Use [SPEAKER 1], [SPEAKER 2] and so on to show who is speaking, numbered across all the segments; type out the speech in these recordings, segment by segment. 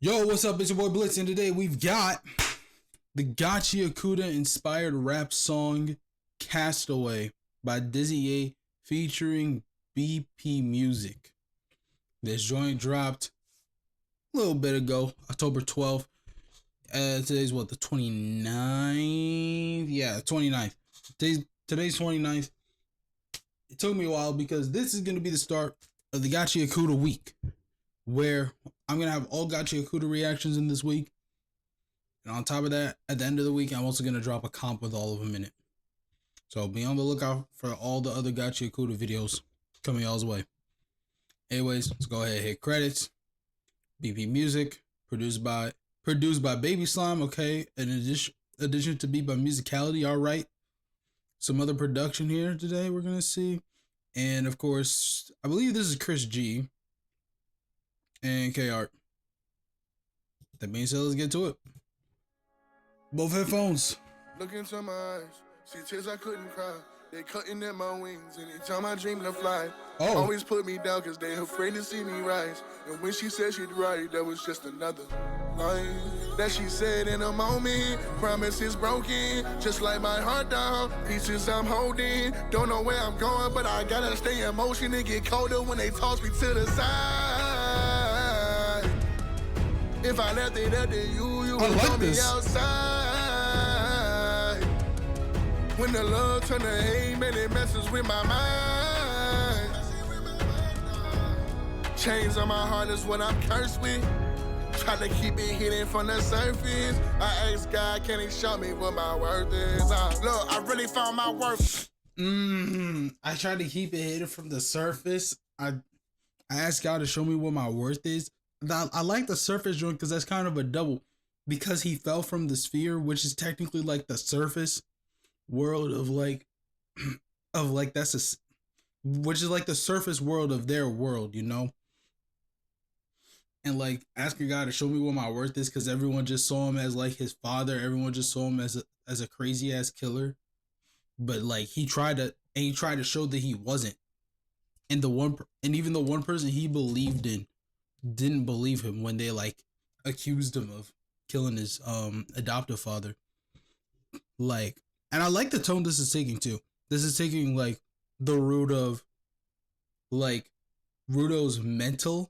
[SPEAKER 1] Yo, what's up? It's your boy Blitz, and today we've got the GACHIAKUTA inspired rap song Castaway by DizzyEight featuring BP Musiq. This joint dropped a little bit ago, October 12th. Today's what, the 29th? Yeah, 29th. Today's 29th. It took me a while because this is going to be the start of the GACHIAKUTA week, where I'm going to have all GACHIAKUTA reactions in this week. And on top of that, at the end of the week, I'm also going to drop a comp with all of them in it. So be on the lookout for all the other GACHIAKUTA videos coming y'all's way. Anyways, let's go ahead and hit credits. BP Musiq, produced by Baby Slime, okay. In addition to beat by Musicality, alright. Some other production here today we're going to see. And of course, I believe this is Chris G and K-Art. That being said, let's get to it. Both headphones.
[SPEAKER 2] Look into my eyes, see tears I couldn't cry. They cutting at my wings anytime I dream to fly.
[SPEAKER 1] Oh.
[SPEAKER 2] Always put me down cause they afraid to see me rise. And when she said she'd ride, that was just another line that she said in a moment. Promises broken, just like my heart down. Pieces I'm holding, don't know where I'm going, but I gotta stay in motion and get colder when they toss me to the side. If I left it up to you would
[SPEAKER 1] like
[SPEAKER 2] throw me
[SPEAKER 1] this.
[SPEAKER 2] outside. When the love turn to hate, man, it messes with my mind. Chains on my heart is what I'm cursed with. Try to keep it hidden from the surface. I ask God, can he show me what my worth is? Look, I really found my worth.
[SPEAKER 1] I tried to keep it hidden from the surface. I asked God to show me what my worth is. I like the surface joint because that's kind of a double. Because he fell from the sphere, which is technically like the surface world of like which is like the surface world of their world, you know? And like asking God to show me what my worth is because everyone just saw him as like his father. Everyone just saw him as a crazy ass killer. But like he tried to show that he wasn't. And even the one person he believed in didn't believe him when they like accused him of killing his adoptive father. Like, and I like the tone this is taking too. This is taking like the root of like Rudo's mental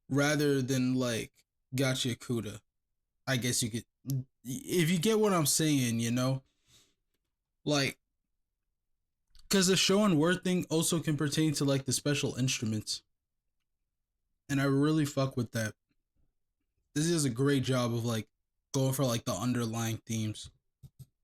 [SPEAKER 1] rather than like GACHIAKUTA. I guess you could, if you get what I'm saying, you know, like, because the show and word thing also can pertain to like the special instruments, and I really fuck with that. This is a great job of like going for like the underlying themes.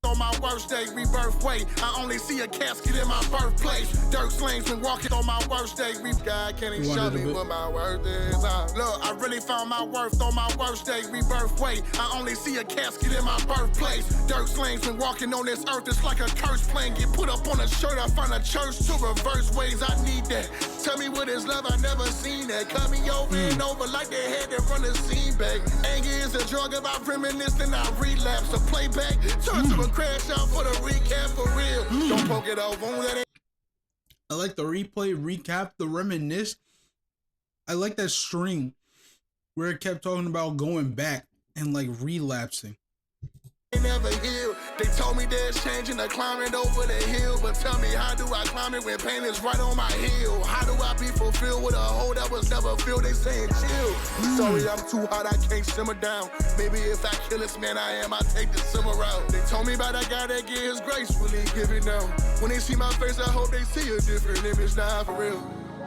[SPEAKER 2] On my worst day, rebirth way. I only see a casket in my birthplace. Dirt slings when walking on my worst day. God, can he show me what my worth is? Look, I really found my worth on my worst day, rebirth way. I only see a casket in my birthplace. Dirt slings when walking on this earth. It's like a curse plane. Get put up on a shirt. I find a church to reverse ways. I need that. Tell me what is love, I never seen that. Cut me over and over like they had to run the scene back. Anger is a drug, if I reminisce, then I relapse. A playback, turn to a crash out for the recap for real. Don't poke it over on that.
[SPEAKER 1] I like the replay, recap, the reminisce. I like that string where it kept talking about going back and like relapsing.
[SPEAKER 2] They never heal. They told me there's change and they're climbing over the hill. But tell me, how do I climb it when pain is right on my heel? How do I be fulfilled with a hole that was never filled? They saying chill. Sorry, I'm too hot, I can't simmer down. Maybe if I kill this man I am, I take the simmer out. They told me about that guy that get his gracefully give it down. When they see my face, I hope they see a different image now for real.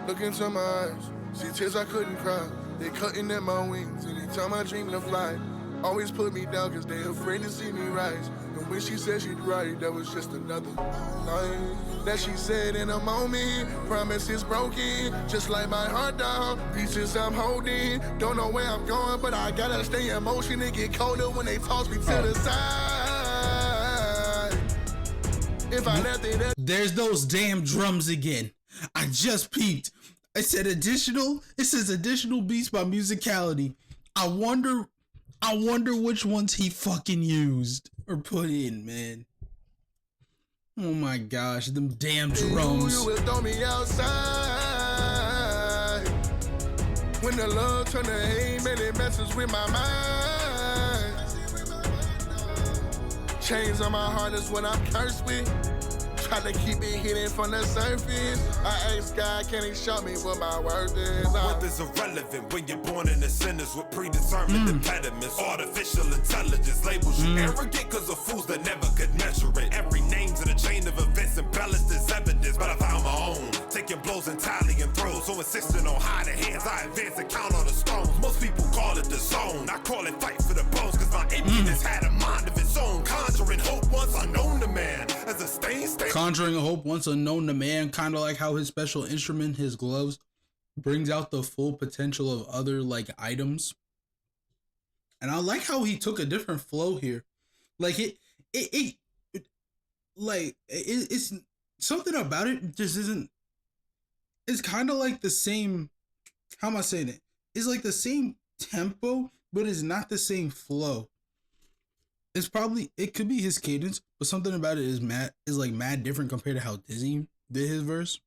[SPEAKER 2] Look into my eyes, see tears I couldn't cry. They cutting at my wings anytime I dream to fly. Always put me down cause they afraid to see me rise. And when she said she'd ride, that was just another line that she said in a moment. Promises broken, just like my heart down. Pieces I'm holding, don't know where I'm going, but I gotta stay in motion and get colder when they toss me to the side. If I left it up.
[SPEAKER 1] There's those damn drums again. I just peeped. It said additional. It says additional beats by Musicality. I wonder which ones he fucking used or put in, man. Oh my gosh, them damn drums.
[SPEAKER 2] You will throw me outside. When the love turn to hate, man, it messes with my mind. Chains on my heart is what I'm cursed with. Try to keep it hidden from the surface. I ask God, can he show me what my worth is?
[SPEAKER 3] Weather's irrelevant when you're born in the sinners with predetermined impediments. Artificial intelligence labels you arrogant cause of fools that never could measure it. Every name's in a chain of events embellished as evidence, but I found my own. Taking blows and tallying throws, so insisting on hiding hands, I advance and count on the stones. Most people call it the zone, I call it fight for the bones, cause my emptiness had a mind of its own. Conjuring hope once unknown to man, as a stain.
[SPEAKER 1] Conjuring a hope once unknown to man, kind of like how his special instrument, his gloves, brings out the full potential of other like items. And I like how he took a different flow here. Like it's something about it just isn't. It's kind of like the same. How am I saying it? It's like the same tempo, but it's not the same flow. It's probably, it could be his cadence, but something about it is mad different compared to how Dizzy did his verse.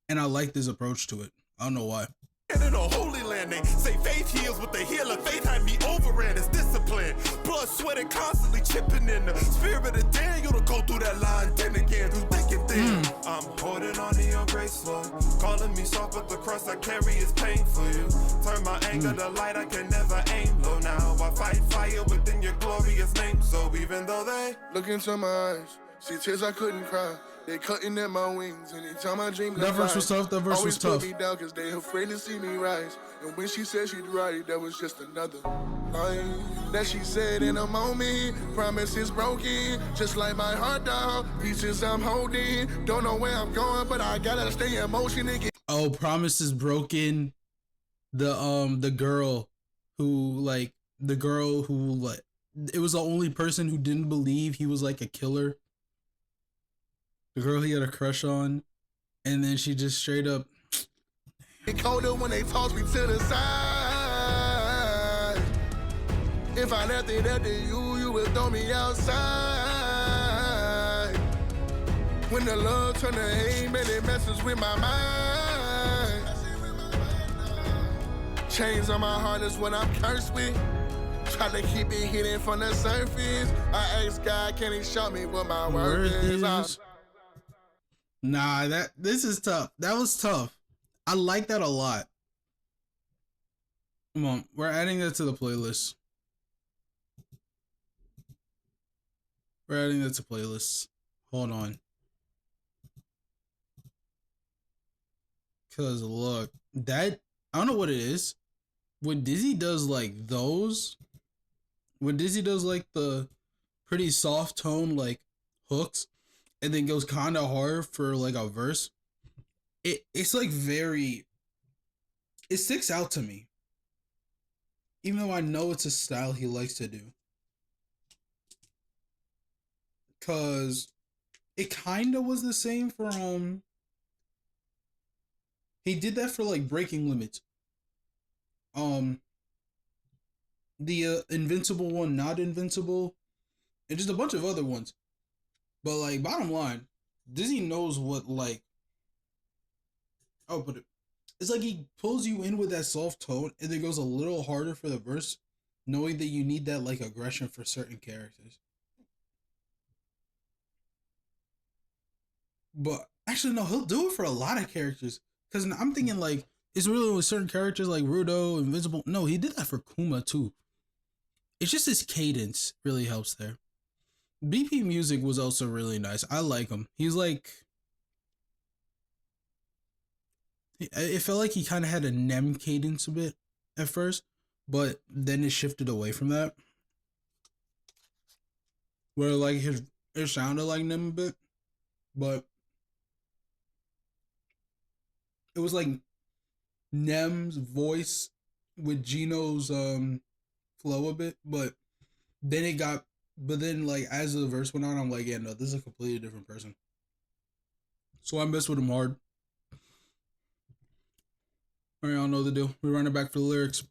[SPEAKER 1] And I like this approach to it. I don't know why.
[SPEAKER 3] And in a holy land, they say faith heals with the healer. Faith had me overran its discipline. Blood, sweat, and constantly chipping in the spirit of Daniel to go through that line, then again, through thick and thin. I'm holding on to your grace, Lord. Calling me soft, but the cross I carry is pain for you. Turn my anger to light, I can never aim low now. I fight fire within your glorious name. So even though they
[SPEAKER 2] look into my eyes, see tears I couldn't cry. They cutting at my wings. Anytime I dream
[SPEAKER 1] that verse was tough. That verse was tough.
[SPEAKER 2] Always put me down cause they afraid to see me rise. And when she said she'd right, that was just another line that she said in a moment. Promise is broken, just like my heart down. Pieces I'm holding. Don't know where I'm going, but I gotta stay in motion and get.
[SPEAKER 1] Oh, promise is broken. The girl who it was the only person who didn't believe he was like a killer. The girl he had a crush on, and then she just straight up.
[SPEAKER 2] It colder when they toss me to the side. If I left it up to you, you would throw me outside. When the love turn to hate, man, it messes with my mind. Chains on my heart is what I'm cursed with. Try to keep it hidden from the surface. I ask God, can he show me what my worth is?
[SPEAKER 1] Nah, this is tough. That was tough. I like that a lot. Come on, we're adding that to the playlist. We're adding that to playlists. Hold on. Cause look, that I don't know what it is. When Dizzy does like those, when Dizzy does like the pretty soft tone like hooks, and then goes kind of hard for like a verse, it's like very, it sticks out to me. Even though I know it's a style he likes to do. Cause it kind of was the same for he did that for like Breaking Limits. The Invincible one, Not Invincible, and just a bunch of other ones. But like, bottom line, Dizzy knows what like. Oh, but it's like he pulls you in with that soft tone and then goes a little harder for the verse, knowing that you need that like aggression for certain characters. But actually, no, he'll do it for a lot of characters. Because I'm thinking like it's really with certain characters like Rudo, Invincible. No, he did that for Kuma too. It's just his cadence really helps there. BP Musiq was also really nice. I like him. He's like, it felt like he kind of had a Nem cadence a bit at first, but then it shifted away from that. Where like it sounded like Nem a bit, but it was like Nem's voice with Gino's flow a bit, but then like as the verse went on, I'm like, yeah, no, this is a completely different person. So I messed with him hard. All right, y'all know the deal. We're running back for the lyrics.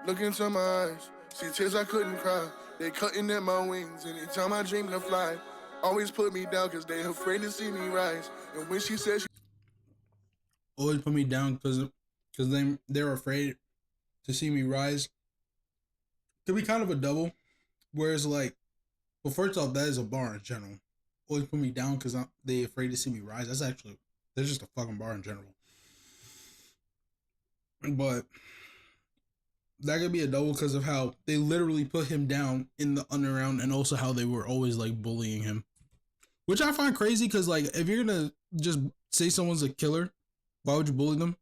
[SPEAKER 2] Look into my eyes, see tears I couldn't cry. They cutting at my wings. Anytime I dream to fly, always put me down cause they afraid to see me rise. And when she said
[SPEAKER 1] always put me down because they're afraid to see me rise. Could be kind of a double. Whereas like, well, first off, that is a bar in general. Always put me down because they afraid to see me rise. That's just a fucking bar in general. But that could be a double because of how they literally put him down in the underground, and also how they were always like bullying him, which I find crazy. Because like, if you're gonna just say someone's a killer, why would you bully them?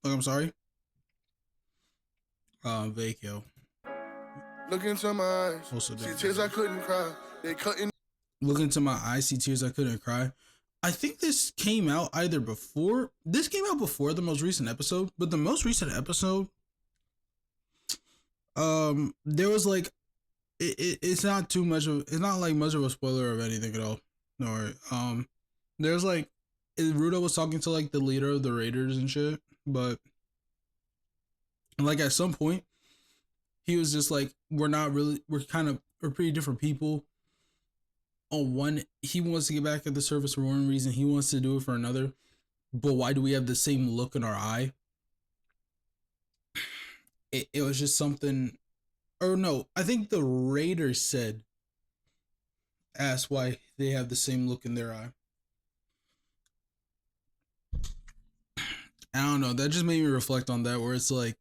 [SPEAKER 1] Like, I'm sorry. Vacchio.
[SPEAKER 2] Look into my eyes.
[SPEAKER 1] Also,
[SPEAKER 2] see tears I couldn't cry. They couldn't.
[SPEAKER 1] Look into my eyes, see tears I couldn't cry. I think this came out either before. This came out before the most recent episode, but the most recent episode, there was like, it's not too much of, it's not like much of a spoiler of anything at all. No, there's like, Rudo was talking to like the leader of the Raiders and shit, but like at some point, he was just like, we're pretty different people. On one, he wants to get back at the service for one reason, he wants to do it for another, but why do we have the same look in our eye? It was just something, or no, I think the Raiders asked why they have the same look in their eye. I don't know, that just made me reflect on that, where it's like,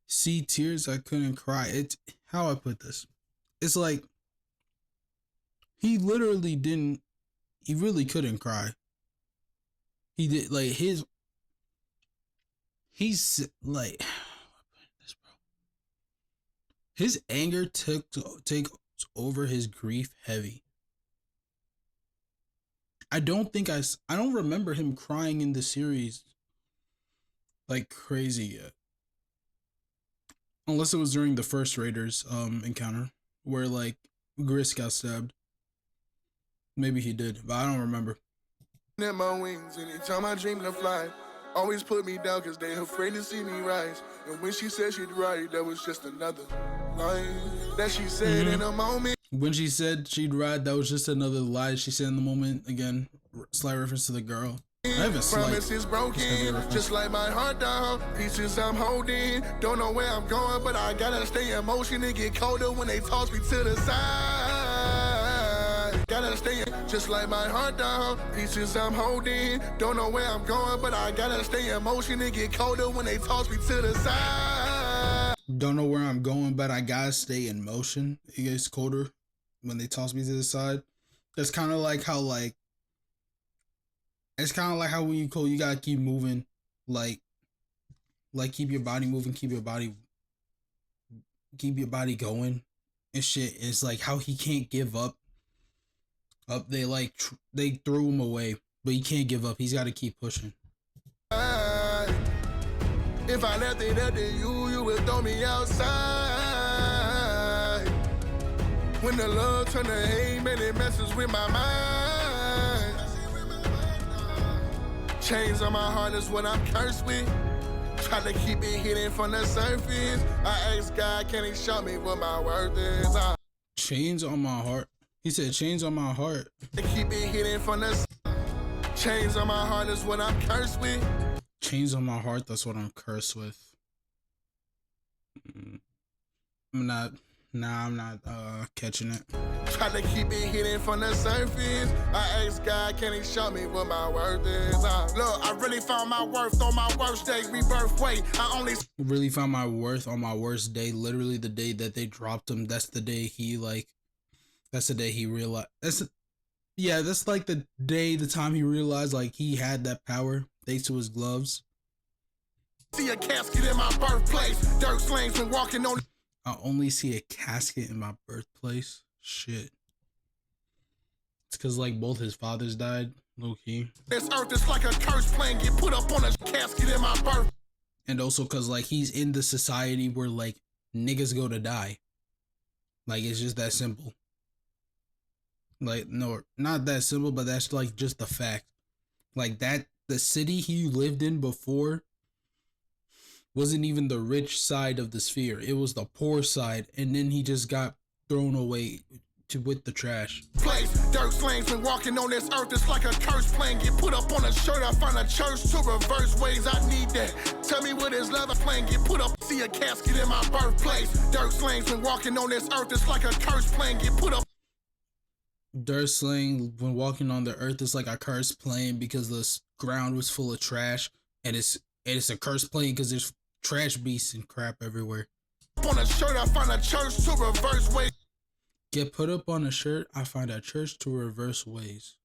[SPEAKER 1] see tears I couldn't cry. It's how I put this. It's like, he really couldn't cry. He did like he's like, his anger takes over his grief heavy. I don't remember him crying in the series like crazy yet. Unless it was during the first Raiders encounter where like Gris got stabbed. Maybe he did, but I don't remember.
[SPEAKER 2] At my wings, anytime I dream to fly, always put me down because they afraid to see me rise. And when she said she'd ride, that was just another line that she said in a moment.
[SPEAKER 1] When she said she'd ride, that was just another lie she said in the moment. Again, slight reference to the girl. I have a slight.
[SPEAKER 2] Promise is broken, just like my heart down. Pieces I'm holding, don't know where I'm going, but I gotta stay in motion and get colder when they toss me to the side. Gotta stay in, just like my heart down. Pieces I'm holding, don't know where I'm going, but I gotta stay in motion and get colder when they toss me to the side.
[SPEAKER 1] Don't know where I'm going, but I gotta stay in motion. It gets colder when they toss me to the side. That's kind of like how like. It's kind of like how when you cold, you gotta keep moving, like keep your body moving, keep your body going, and shit. It's like how he can't give up. They they threw him away, but he can't give up. He's got to keep pushing.
[SPEAKER 2] If I left it up to you would throw me outside. When the love turn to hate, man, it messes with my mind. Chains on my heart is what I'm cursed with. Try to keep it hidden from the surface. I ask God, can he show me what my worth is?
[SPEAKER 1] Chains on my heart. He said chains on my heart.
[SPEAKER 2] To keep it hidden from the chains on my heart is what I'm cursed with.
[SPEAKER 1] Chains on my heart, that's what I'm cursed with. I'm not catching it.
[SPEAKER 2] Try to keep it hidden from the surface. I ask God, can he show me what my worth is? Look, I really found my worth on my worst day. Rebirth way. I only
[SPEAKER 1] really found my worth on my worst day. Literally the day that they dropped him. That's the day he realized. That's like the time he realized like he had that power thanks to his gloves.
[SPEAKER 2] See a casket in my birthplace. Dirt slings been walking on.
[SPEAKER 1] I only see a casket in my birthplace. Shit. It's because like both his fathers died, low key.
[SPEAKER 2] This earth is like a curse plane, get put up on a casket in my birth.
[SPEAKER 1] And also because like he's in the society where like niggas go to die. Like it's just that simple. Like no, not that simple, but that's like just the fact. Like that, the city he lived in before wasn't even the rich side of the sphere. It was the poor side, and then he just got thrown away with the trash.
[SPEAKER 2] Place dirt slings been walking on this earth. It's like a curse plane. Get put up on a shirt. I find a church to reverse ways. I need that. Tell me what is love. A plane get put up. See a casket in my birthplace. Dirt slings been walking on this earth. It's like a curse plane. Get put up.
[SPEAKER 1] Dirt sling when walking on the earth is like a cursed plane because the ground was full of trash, and it's a cursed plane because there's trash beasts and crap everywhere.
[SPEAKER 2] On a shirt, I find a church to reverse ways.
[SPEAKER 1] Get put up on a shirt, I find a church to reverse ways.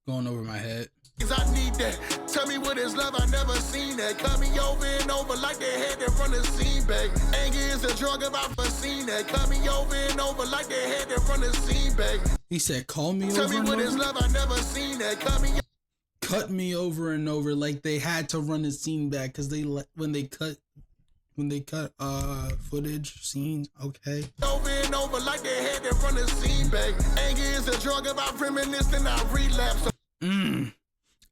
[SPEAKER 1] Going over my head.
[SPEAKER 2] I need that. Tell me what is love, I never seen that. Cut me over and over like they had to run the scene back. Anger is a drug, if I've seen that. Cut me over and over like they had to run the scene back.
[SPEAKER 1] He said, call me
[SPEAKER 2] Tell
[SPEAKER 1] over
[SPEAKER 2] me
[SPEAKER 1] and
[SPEAKER 2] what
[SPEAKER 1] over.
[SPEAKER 2] is love, I never seen that.
[SPEAKER 1] Cut me over and over like they had to run the scene back because when they cut footage scenes. Okay.
[SPEAKER 2] Over and over like they had to run the scene back. Anger is a drug, if I reminisce and I relapse.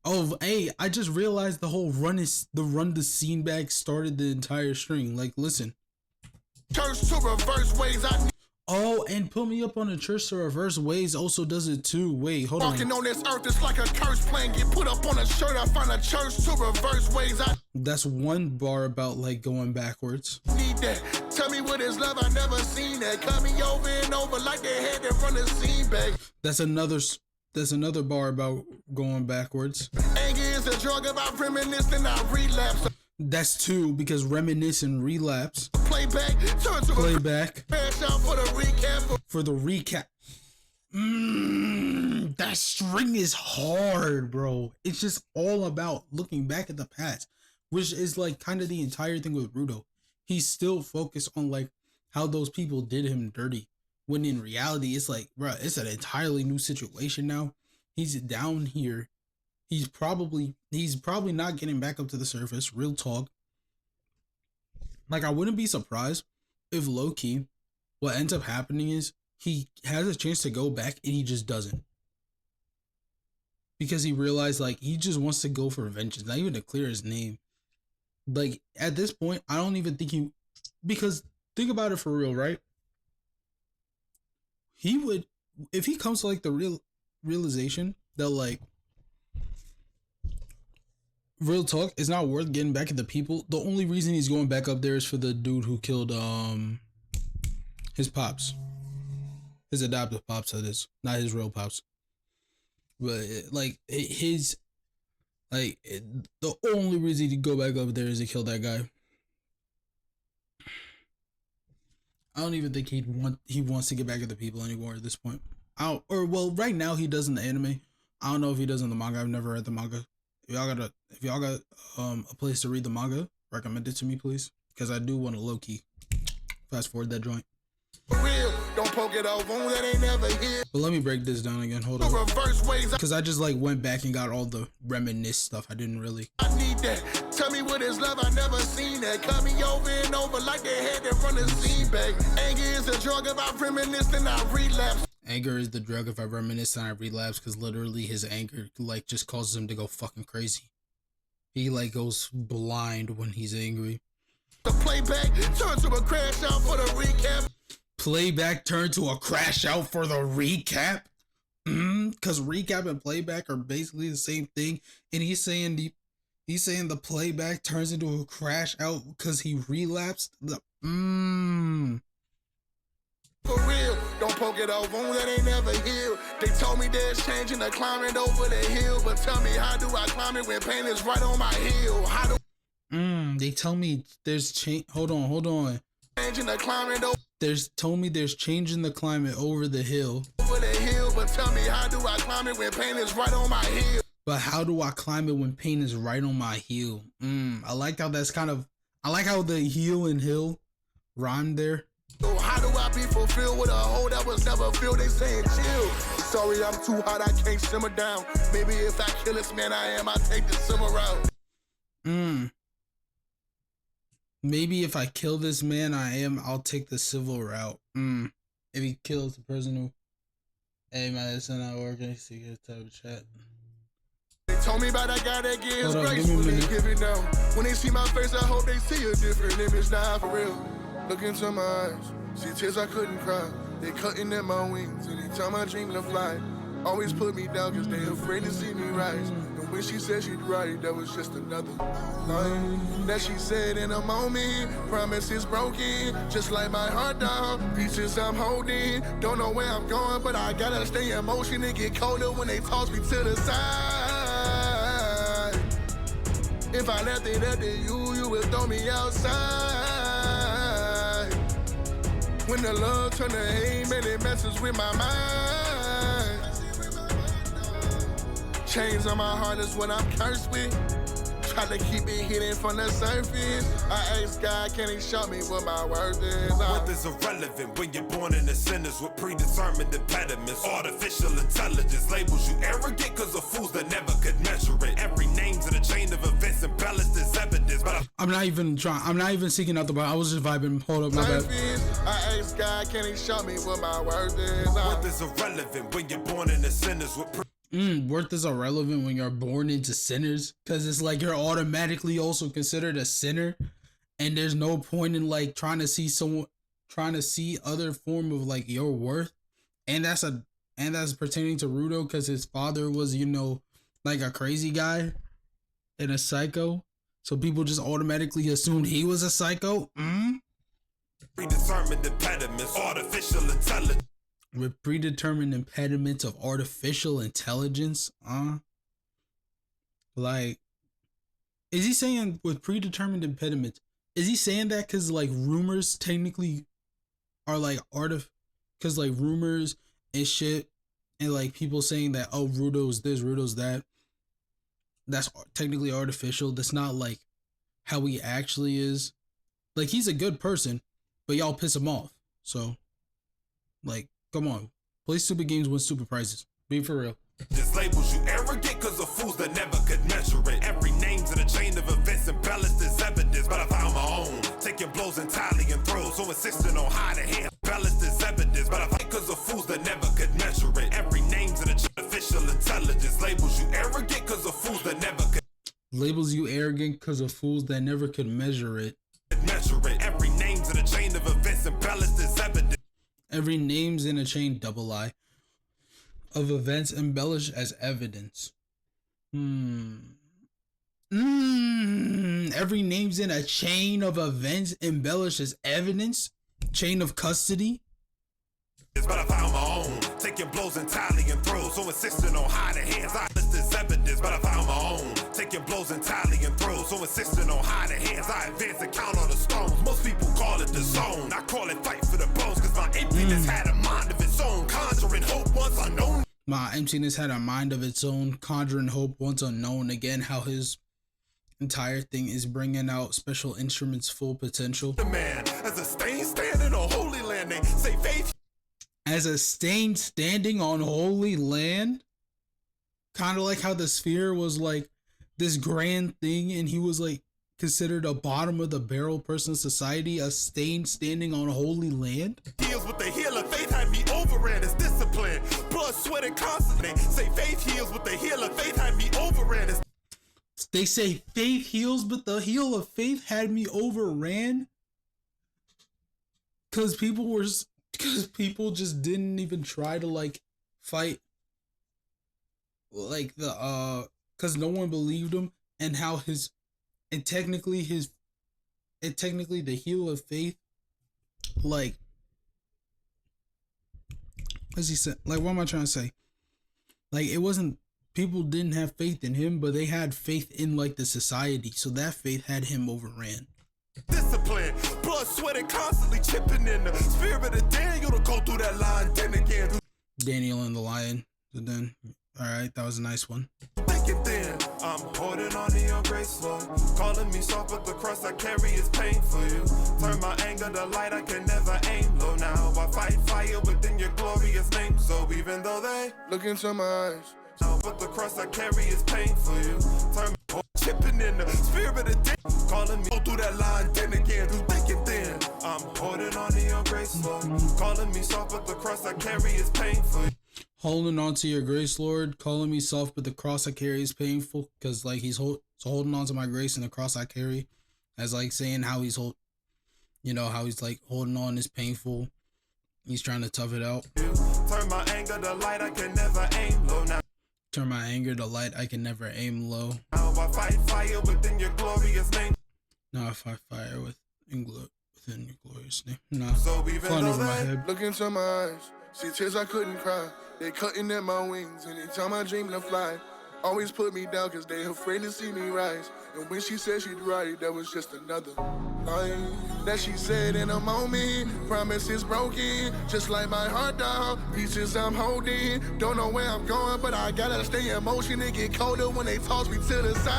[SPEAKER 1] Oh, hey, I just realized the whole run the scene back started the entire string. Like, listen.
[SPEAKER 2] Church to reverse ways.
[SPEAKER 1] Oh, and put me up on a church to reverse ways also does it too. Wait, hold on.
[SPEAKER 2] Walking on this earth, it's like a curse plane. Get put up on a shirt, I find a church to reverse ways.
[SPEAKER 1] That's one bar about like going backwards.
[SPEAKER 2] Need that. Tell me what is love, I never seen that. Cut me over and over like they had to run the scene back.
[SPEAKER 1] That's another bar about going backwards.
[SPEAKER 2] Anger is a drug, if I reminisce and I relapse.
[SPEAKER 1] That's two because reminisce and relapse.
[SPEAKER 2] Playback, turn to
[SPEAKER 1] Playback.
[SPEAKER 2] Crash out for the recap.
[SPEAKER 1] For the recap. That string is hard, bro. It's just all about looking back at the past, which is like kind of the entire thing with Rudo. He's still focused on like how those people did him dirty, when in reality it's like, bro, it's an entirely new situation now. He's down here. He's probably not getting back up to the surface. Real talk. Like, I wouldn't be surprised if low-key what ends up happening is he has a chance to go back and he just doesn't. Because he realized, like, he just wants to go for vengeance, not even to clear his name. Like, at this point, I don't even think because think about it for real, right? He would, if he comes to, like, the realization that, like, real talk, it's not worth getting back at the people. The only reason he's going back up there is for the dude who killed his pops, his adoptive pops. That is not his real pops, but like the only reason to go back up there is to kill that guy. I don't even think he wants to get back at the people anymore at this point. Right now he does in the anime. I don't know if he does in the manga. I've never read the manga. If y'all got a place to read the manga, recommend it to me, please, because I do want to low-key fast forward that joint.
[SPEAKER 2] Real, don't poke it out, wound that ain't never here.
[SPEAKER 1] But let me break this down again. Hold on,
[SPEAKER 2] reverse ways.
[SPEAKER 1] because I just like went back and got all the reminisce stuff. I didn't really.
[SPEAKER 2] I need that. Tell me what is love, I never seen that. Cut me over and over like they had to run the scene back. Anger is a drug, if I reminisce and I relapse.
[SPEAKER 1] Anger is the drug if I reminisce and I relapse, because literally his anger like just causes him to go fucking crazy. He like goes blind when he's angry.
[SPEAKER 2] The playback turn to a crash out for the recap.
[SPEAKER 1] Playback turned to a crash out for the recap? Because recap and playback are basically the same thing. And he's saying the playback turns into a crash out because he relapsed.
[SPEAKER 2] For real, don't poke it out, wound that ain't never healed. They told me there's change in the climbing over the hill, but tell me, how do I climb it when pain is right on my heel? How do
[SPEAKER 1] they tell me there's change. Hold on.
[SPEAKER 2] change in the climbing over
[SPEAKER 1] Told me there's change in the climate over the hill.
[SPEAKER 2] the hill, but tell me, how do I climb it when pain is right on my heel?
[SPEAKER 1] But how do I climb it when pain is right on my heel? I like how I like how the heel and hill rhyme there.
[SPEAKER 2] So how do I be fulfilled with a hole that was never filled? They saying chill. Sorry, I'm too hot, I can't simmer down. Maybe if I kill this man I take the simmer route.
[SPEAKER 1] Maybe if I kill this man I'll take the civil route. If he kills the person who, hey man, it's not working. See this type of chat.
[SPEAKER 2] They told me about that guy that gives
[SPEAKER 1] Hold on,
[SPEAKER 2] grace
[SPEAKER 1] give me a
[SPEAKER 2] when they
[SPEAKER 1] minute.
[SPEAKER 2] give it down. When they see my face, I hope they see a different image. Nah, for real. Look into my eyes, see tears I couldn't cry. They cutting at my wings anytime I dream to fly. Always put me down cause they afraid to see me rise. And when she said she'd right, that was just another line that she said in a moment. Promise is broken, just like my heart down. Pieces I'm holding, don't know where I'm going, but I gotta stay in motion and get colder when they toss me to the side. If I left it up to you, you would throw me outside. When the love turn to hate, man, it messes with my mind. Chains on my heart is what I'm cursed with. Try to keep it hidden from the surface. I ask God, can he show me what my worth is?
[SPEAKER 3] Worth is irrelevant when you're born in the sinners with predetermined impediments. Artificial intelligence labels you arrogant cause of fools that never could measure it. Every name's in a chain of events embellished as evidence. But
[SPEAKER 1] I'm not even seeking out the bar. I was just vibing. Hold up, my bad.
[SPEAKER 2] I ask God, can he show me what my worth is?
[SPEAKER 3] Worth is irrelevant when you're born in the sinners with
[SPEAKER 1] worth is irrelevant when you're born into sinners, because it's like you're automatically also considered a sinner, and there's no point in like trying to see other form of like your worth, and that's pertaining to Rudo because his father was, you know, like a crazy guy and a psycho, so people just automatically assumed he was a psycho.
[SPEAKER 3] Predetermined impediments, artificial intelligence.
[SPEAKER 1] With predetermined impediments of artificial intelligence, like, is he saying with predetermined impediments? Is he saying that because like rumors technically are like because like rumors and shit, and like people saying that, oh, Rudo's this, Rudo's that, that's technically artificial. That's not like how he actually is. Like, he's a good person, but y'all piss him off. So, like, come on, play stupid games, win stupid prizes. Be for real.
[SPEAKER 3] Just labels you arrogant cause of fools that never could measure it. Every name's in a chain of events embellished as evidence, but I found my own. Taking blows entirely and throws, so insisting on how to handle embellished as evidence, but I fight cause of fools that never could measure it. Every name's in a chain of official intelligence. Labels you arrogant cause of fools that never could
[SPEAKER 1] labels you arrogant cause of fools that never could measure it.
[SPEAKER 3] Every name's in a chain of events embellished as evidence.
[SPEAKER 1] Every name's in a chain, double I, of events embellished as evidence. Every name's in a chain of events embellished as evidence. Chain of custody.
[SPEAKER 3] But I found my own. Taking blows entirely and throws, so insisting on hiding hands. I list as evidence, but I found my own. Taking blows entirely and throws, so insisting on hiding hands. I advance and count on the stones. Most people call it the zone. I call it fight for the bones, cause my emptiness had a mind of its own. Conjuring hope once unknown.
[SPEAKER 1] My emptiness had a mind of its own. Conjuring hope once unknown. Again, how his entire thing is bringing out special instruments' full potential.
[SPEAKER 3] The man, as a stain standing on holy land, they say faith.
[SPEAKER 1] As a stain standing on holy land, kind of like how the sphere was like this grand thing, and he was like considered a bottom of the barrel person in society. A stain standing on holy land.
[SPEAKER 3] Heals with the healer, faith had me overran. It's discipline, blood, sweat, and constantly. Say faith heals with the healer, faith had me overran.
[SPEAKER 1] They say faith heals, but the heel of faith had me overran. Because people just didn't even try to like fight, like the because no one believed him, and how technically the heel of faith, like, as he said, like, what am I trying to say? Like, it wasn't, people didn't have faith in him, but they had faith in like the society, so that faith had him overran.
[SPEAKER 3] Discipline, blood, sweat, and constantly chipping in the spirit of Daniel to go through that line, then again.
[SPEAKER 1] Daniel and the lion. And then, all right, that was a nice one.
[SPEAKER 3] Thinking then, I'm holding on to your grace, Lord. Calling me soft, but the cross I carry is pain for you. Turn my anger to light, I can never aim low. Now I fight fire within your glorious name. So even though they
[SPEAKER 2] look into my eyes,
[SPEAKER 3] but the cross I carry is pain for you. Turn me chipping in the spirit of death. Calling me through that line, then again, through thinking then. I'm holding on to your grace, Lord. Calling me soft, but the cross I carry is painful.
[SPEAKER 1] Holding on to your grace, Lord. Calling me soft, but the cross I carry is painful. Because like he's holding on to my grace and the cross I carry, as like saying how he's how he's like holding on is painful. He's trying to tough it out.
[SPEAKER 3] Turn my anger to light, I can never aim low now.
[SPEAKER 1] Turn my anger to light, I can never aim low.
[SPEAKER 3] Now I fight fire within your glorious name.
[SPEAKER 1] Now I fight fire within your glorious name. Nah,
[SPEAKER 3] So even
[SPEAKER 1] flying
[SPEAKER 3] though
[SPEAKER 1] over my
[SPEAKER 3] that
[SPEAKER 1] head.
[SPEAKER 2] Look into my eyes, see tears I couldn't cry. They cutting at my wings anytime I dream to fly. Always put me down cause they afraid to see me rise. And when she said she'd right, that was just another line that she said in a moment. Promise is broken, just like my heart down. Pieces I'm holding, don't know where I'm going, but I gotta stay in motion. It get colder when they toss me to the side.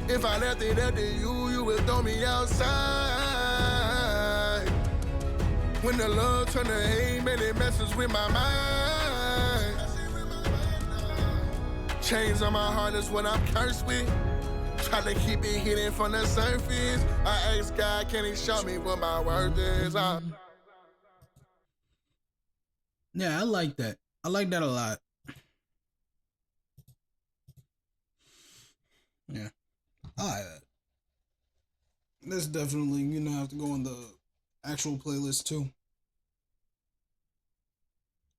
[SPEAKER 2] If I left it up to you, you would throw me outside. When the love turn to hate, man, it messes with my mind. Chains on my heart is what I'm cursed with. Try to keep it hidden from the surface. I ask God, can he show me what my worth is?
[SPEAKER 1] Yeah, I like that. I like that a lot. Yeah, I like that. That's definitely gonna have to go on the actual playlist too.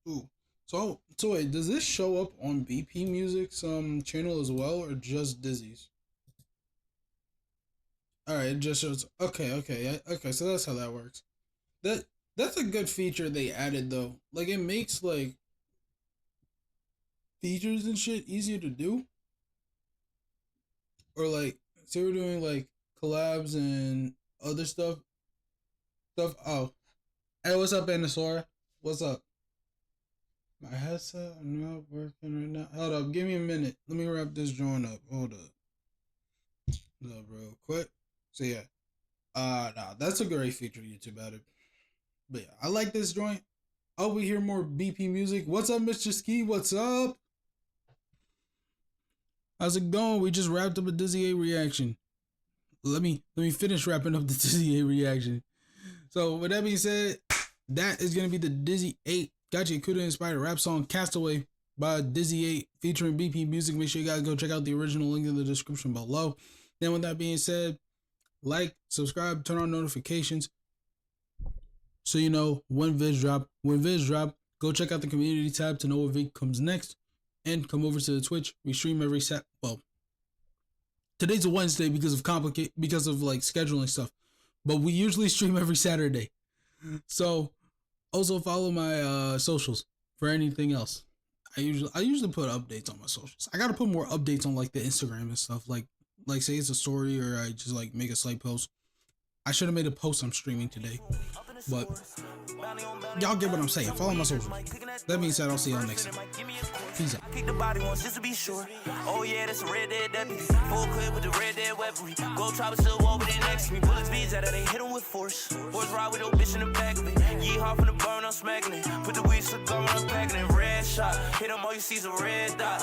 [SPEAKER 1] Ooh. So wait, does this show up on BP Music's channel as well, or just Dizzy's? All right, it just shows. Okay. So that's how that works. That's a good feature they added though. Like it makes like features and shit easier to do. Or like, so we're doing like collabs and other stuff. Oh, hey, what's up, Anasaura? What's up? My headset, I'm not working right now. Hold up, give me a minute. Let me wrap this joint up. Hold up real quick. So yeah, nah, that's a great feature YouTube added. But yeah, I like this joint. Oh, we hear more BP music. What's up, Mr. Ski? What's up? How's it going? We just wrapped up a DizzyEight reaction. Let me finish wrapping up the DizzyEight reaction. So with that being said, that is gonna be the DizzyEight GACHIAKUTA inspired rap song Castaway by DizzyEight featuring BP Music. Make sure you guys go check out the original link in the description below. Then with that being said, like, subscribe, turn on notifications so you know when vids drop. When vids drop, go check out the community tab to know what vid comes next. And come over to the Twitch. We stream every well, today's a Wednesday because of like scheduling stuff. But we usually stream every Saturday. So also follow my socials for anything else. I usually put updates on my socials. I gotta put more updates on like the Instagram and stuff. Like say it's a story or I just like make a slight post. I should have made a post I'm streaming today. But y'all get what I'm saying. Follow my socials. That being said, I'll see y'all next time. Peace out.
[SPEAKER 4] Kick the body once just to be sure. Oh yeah, that's a red dead deputy. Full clip with the red dead weaponry. Go try to still walk with it next to me. Bullets beats out of they hit him with force. Boys ride with no bitch in the back of it. Yeehaw from the burn, I'm smacking it. Put the weed cigar on, I'm packing it. Red shot. Hit him all you see is a red dot.